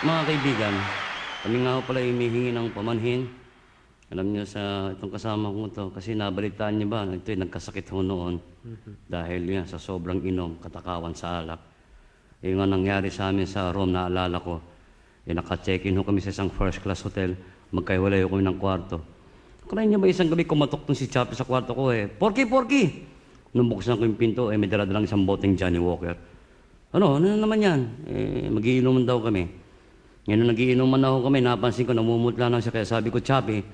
Mga kaibigan, kami nga ho pala humihingi ng pamanhin. Alam niyo sa itong kasama ko to, kasi nabalitaan niyo ba, ito nagkasakit ho noon. Dahil yan, sa sobrang inom, katakawan sa alak. Yung nga nangyari sa amin sa Rome, naalala ko, naka-check-in ho kami sa isang first class hotel, magkaiwalay ho kami ng kwarto. Kaya niyo ba isang gabi kumatok tong si Chappie sa kwarto ko Porky, Porky! Nung buksan ko yung pinto, may dala-dalang isang boteng Johnny Walker. Ano naman yan? Magiinuman daw kami. Ngayon nung nagiinuman na ako kami, napansin ko, namumutla na siya. Kaya sabi ko, Chappie,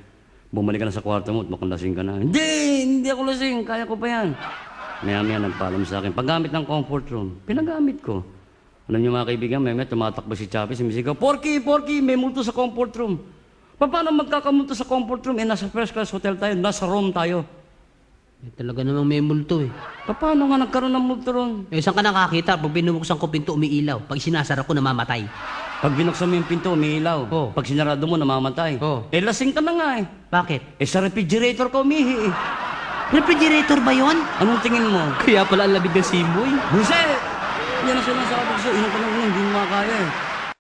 bumalik ka na sa kwarto mo at mukhang lasing ka na. Hindi ako lasing, kaya ko pa yan. Maya-maya nagpaalam sa akin, paggamit ng comfort room, pinagamit ko. Alam niyo mga kaibigan, maya-maya tumatakbo si Chappie, sumisigaw, Porky, Porky, may multo sa comfort room. Paano magkakamulto sa comfort room? Nasa first class hotel tayo, nasa Rome tayo. Talaga namang may multo eh. Paano nga nagkaroon ng multo ron? Saan ka nakakita? Pag binubuksan ko pinto, umiilaw. Pag sinasara ko, namamatay. Pag binuksan mo yung pinto, umiilaw. Oh. Pag sinarado mo, namamatay. Oh. Lasing ka na nga Bakit? Sa refrigerator ka umihi Refrigerator ba yon? Anong tingin mo? Kaya pala ang labig ng simoy. Buset! Yan ang sinasabi ko sa'yo. Inom ka lang hindi mo makakaya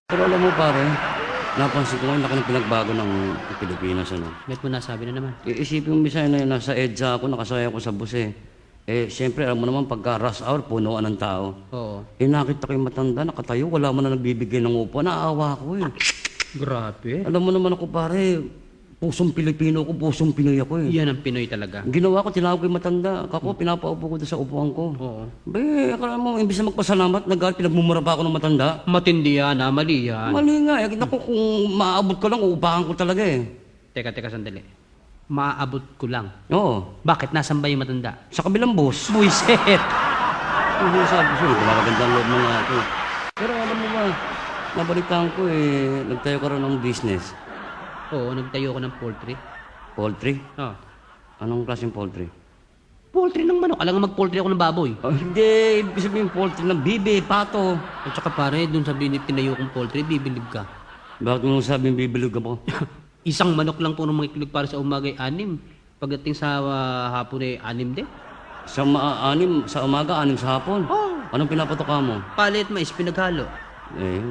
Pero alam mo pare, napansin ko ngayon, laki ng pinagbago ng Pilipinas. Ba't mo nasabi na naman? Iisipin mo minsan na nasa EDSA ako, nakasaya ako sa bus siyempre, alam mo naman, pagka rush hour, punuan ng tao. Oo. Nakita ko yung matanda, nakatayo, wala mo na nagbibigay ng upo. Naawa ko Grabe. Alam mo naman ako pare, pusong Pilipino ko, pusong Pinoy ako Yan ang Pinoy talaga. Ginawa ko, tinawag ko yung matanda. Kako, pinapaupo ko doon sa upuan ko. Oo. Akala mo, imbis na magpasalamat, pinagmumura pa ako ng matanda. Matindi yan, mali yan. Mali nga. Naku, kung maaabot ko lang, uupahan ko talaga Teka, sandali. Maaabot ko lang. Oo. Bakit? Nasaan ba yung matanda? Sa kabilang bus. Buiset! Hindi sabi ko, magagandang loob mga ako. Pero alam mo ba, nabalitaan ko nagtayo ka rin ng business. Oo, nagtayo ko ng poultry. Poultry? Oh. Anong klaseng poultry? Poultry ng manok. Alam nga mag-poultry ako ng baboy. Hindi, ibig sabihin poultry ng bibi, pato. At saka pare, dun sa tinayo kong poultry, bibilib ka. Bakit mo sabing bibilog ka po? Isang manok lang po nung mga itlog para sa umaga ay 6. Pagdating sa hapon ay 6 din. Sa umaga, 6 sa hapon. Oh. Anong pinapatoka mo? Palit mais, pinaghalo.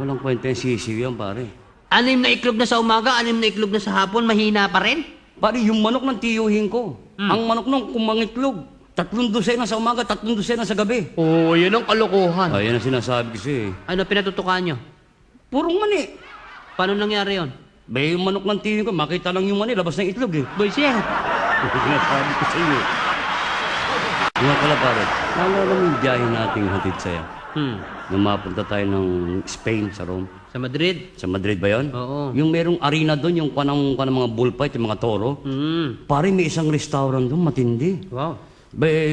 Walang kwenta yung sisiw yan, pare. 6 na itlog na sa umaga, 6 na itlog na sa hapon, mahina pa rin. Pare, yung manok ng tiyuhin ko. Ang manok nung kumangitlog. 3 dosena sa umaga, 3 dosena sa gabi. Oo, yan ang kalokohan. Yan ang sinasabi ko sa'yo Ano pinatutukan nyo? Purong mani. Paano nangyari yon? Yung manok ng tiyuhin ko, makita lang yung mani, labas ng itlog Boy, siya. Sinasabi ko sa'yo Nga pala, pare. Naalala mo yung biyahe nating hatid sa'yo? Nung mapunta tayo ng Spain, sa Rome. Sa Madrid? Sa Madrid ba yun? Oo. Yung merong arena doon, yung kanang mga bullfight, yung mga toro. Pare, may isang restaurant doon, matindi. Wow.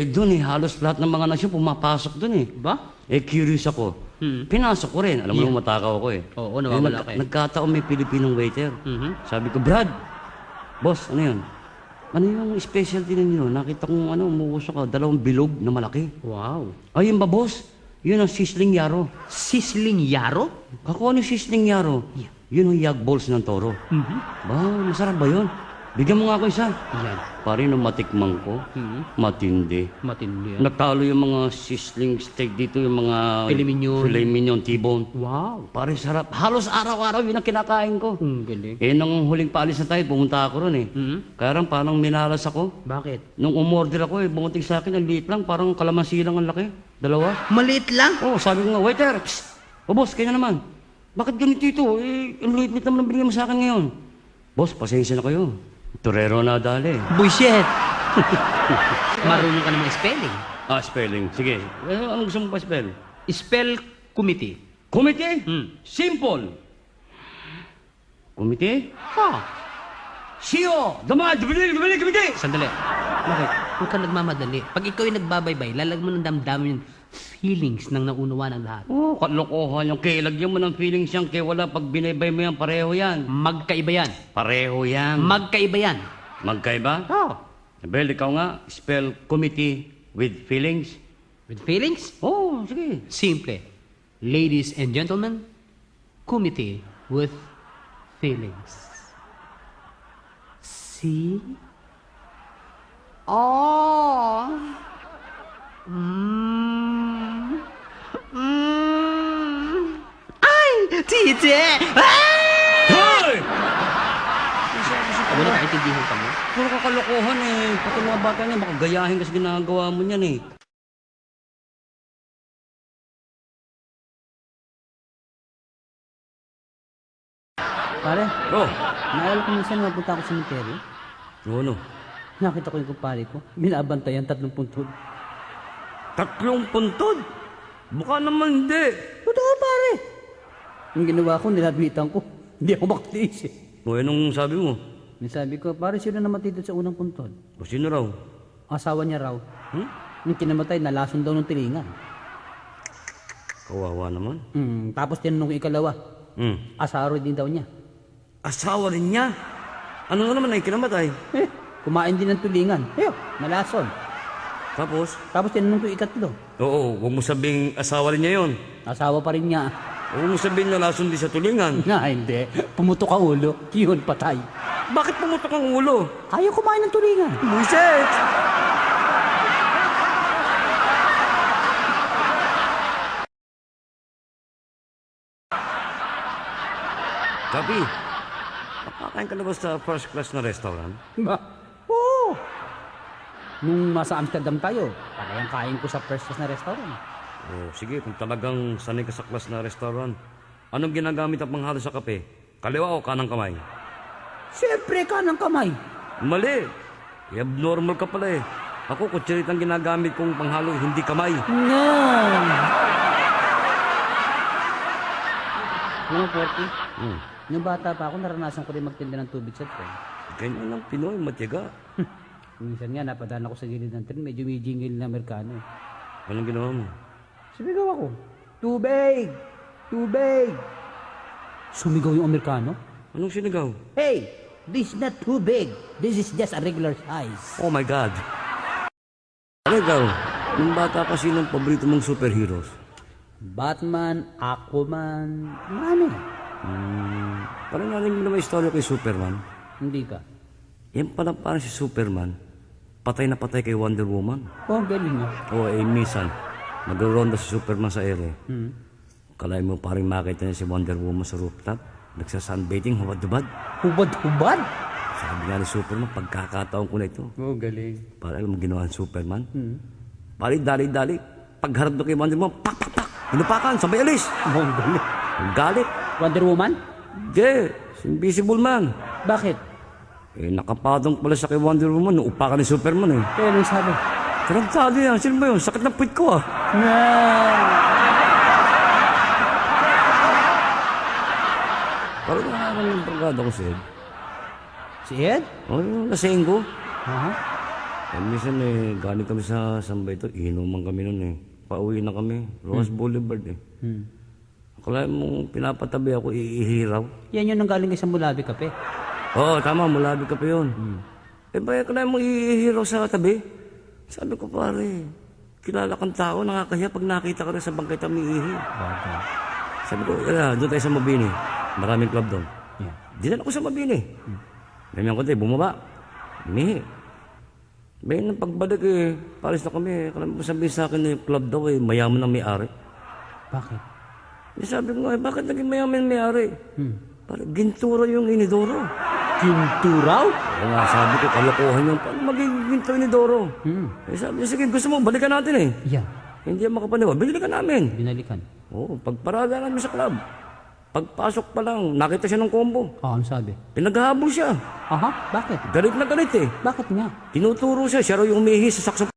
Doon halos lahat ng mga nasyon pumapasok doon Ba? Curious ako. Pinasok ko rin. Alam mo, matakaw ako Oo, nawawala ka Nagkataon may Pilipinong waiter. Sabi ko, Brad, boss, ano yun? Ano yung specialty ninyo? Nakita kong umuusok ka, 2 bilog na malaki. Wow. Ayun ba, boss? Yun ang sizzling yaro. Sisling yaro? Kako, ano yung sizzling yaro? Yun ang yag balls ng toro. Ba, masarap ba yun? Bigyan mo nga ako isa. Yan. Pare, nung matikmang ko, matindi. Matindi yan. Natalo yung mga sizzling steak dito, yung mga Filet mignon. T-bone. Wow. Pare, sarap. Halos araw-araw yun ang kinakain ko. Ang galing. Nung huling paalis na tayo, pumunta ako ron Kaya parang minalas ako. Bakit? Nung umorder ako bumunting sa akin, ang liit lang, parang kalamansi lang ang laki. 2. Maliit lang? Sabi ko nga, waiter, psst! Boss, kanya naman. Bakit ganito ito? Ang liit naman ang binigyan mo sa akin ngayon. Boss, pasensya na kayo. Torero na dali. Bullshit! Marunong ka namang spelling. Spelling. Sige. Anong gusto mo pa spell? Spell committee. Committee? Simple. Committee? CEO! Dumili, committee! Sandali. Bakit? Huwag ka nagmamadali. Pag ikaw yung nagbabaybay, lalag mo ng damdamin yung feelings ng naunawa ng lahat. Kalokohan yung lagyan mo ng feelings yan, wala pag binaybay mo yan, pareho yan. Magkaiba yan. Pareho yan. Magkaiba yan. Magkaiba? Oh. Bel, ikaw nga, spell committee with feelings. With feelings? Sige. Simple. Ladies and gentlemen, committee with feelings. See? Oh. Ay! Tite! Ah! Hoy! Wala kaintindihan ka mo? Puro kakalokohan eh. Pati mga bata niya, baka gayahin kasi ginagawa mo niyan eh. Pare, Oh, naalala ko minsan mapunta ako sa cemetery. ano? Nakita ko yung kumpare ko. Binabantayan 30 puntod. 3 puntod? Baka naman hindi. Totoo pare. Yung ginawa ko, nilabitan ko. Hindi ako makatiis eh. O, anong sabi mo? Yung sabi ko, pare sino namatay doon sa unang puntod? O, sino raw? Asawa niya raw. Hmm? Yung kinamatay, nalason daw ng tilingan. Kawawa naman. Tapos tinanong ko ikalawa. Hmm. Asawa din daw niya. Asawa rin niya? Ano na naman ay kinamatay? Eh, kumain din ng tulingan. Eyo, nalason. Tapos? Tapos tinanong ko ikatlo. Oo, huwag mo sabing asawa rin niya yun. Asawa pa rin niya. Huwag mo sabihin na nasundi sa tulingan. Na, hindi. Pumutok ang ulo. Yun, patay. Bakit pumutok ang ulo? Ayaw kumain ng tulingan. Buset! Kapi, nakakain ka na ba sa first class na restaurant? Ba? Oo. Nung nasa Amsterdam tayo, parang kain ko sa first class na restaurant. Oh, sige, kung talagang sanay ka sa class na restaurant, anong ginagamit ang panghalo sa kape? Kaliwa o kanang kamay? Siyempre, kanang kamay. Mali! Abnormal ka pala eh. Ako, kutsirit ang ginagamit kong panghalo, hindi kamay. No. Alam mo, Porky, nung bata pa ako, naranasan ko rin magtinda ng tubig sa tren. Ganyan ang Pinoy, matyaga. Minsan nga, napadaan ako sa gilid ng tren, medyo may jingle na Amerikano. Anong ginawa mo? Sumigaw ako, tubig! Tubig! Sumigaw yung Amerikano? Anong sinigaw? Hey! This is not too big. This is just a regular size. Oh my God! Ano ikaw? Nung bata ka, sinong paborito mong superheroes? Batman, Aquaman, marami. Parang narinig mo na may istorya kay Superman. Hindi ka. Yan pala parang si Superman, patay na patay kay Wonder Woman. Oh, galing mo. Oo, minsan, nag-ronda si Superman sa ere. Kalahin mo parang makita niya si Wonder Woman sa rooftop. Nagsa-sunbathing, hubad-hubad. Hubad-hubad? Sabi nga ni Superman, pagkakataon ko na ito. Oh, galing. Para alam mo ginawa ni Superman. Pari, dali-dali. Pagharap doon kay Wonder Woman, pak, pak, pak. Inupakan, sabay alis. Oh, galing. Ang galit. Wonder Woman? Hindi, si Invisible Man. Bakit? Eh, nakapadong pala siya kay Wonder Woman. Upakan ni Superman eh. Kaya nung sabi? Tarantado yan. Sino ba yun? Sakit ng puwit ko ah. Na. Parang nakakaroon yung barkada ko si Ed. Si Ed? O, yung lasing ko. Aha. Eh, minsan eh, galing kami sa Sambay ito. Inuman kami nun eh. Pauwi na kami. Rojas Boulevard eh. Akala mo pinapatabi ako, iihiraw. Yan yun ang galing kay sa Mulabi Kape. Oo, tama. Mulabi ka pa yun. Eh, ba akala mo iihiraw sa tabi? Sabi ko, pare, kilala kang tao, nakakahiya pag nakita ka rin sa bangkay tamiihi. Sabi ko, doon tayo sa Mabini. Maraming club doon. Yeah. Dinan ako sa Mabini. Ganyan ko tayo, bumaba. Umihi. May nang pagbalik eh, palis na kami. Kala mo sabihin sa akin na yung club daw eh, mayaman ang may-ari. Bakit? Eh, sabi ko nga, bakit naging mayaman ang may-ari? Parang gintura yung inidoro. Kinturaw? Kaya nga, sabi ko, kalokohan yung, paano magiging ginto inidoro? Eh, sabi niya, sige, gusto mo, balikan natin eh. Yeah. Hindi yan makapaniwa, bilhin ka namin. Binalikan. Oo, pagparada namin sa club. Pagpasok pa lang, nakita siya ng combo. Oh, ano sabi? Pinaghahabol siya. Aha, bakit? Galit na galit eh. Bakit nga? Tinuturo siya, siya raw yung umihi sa saxophone.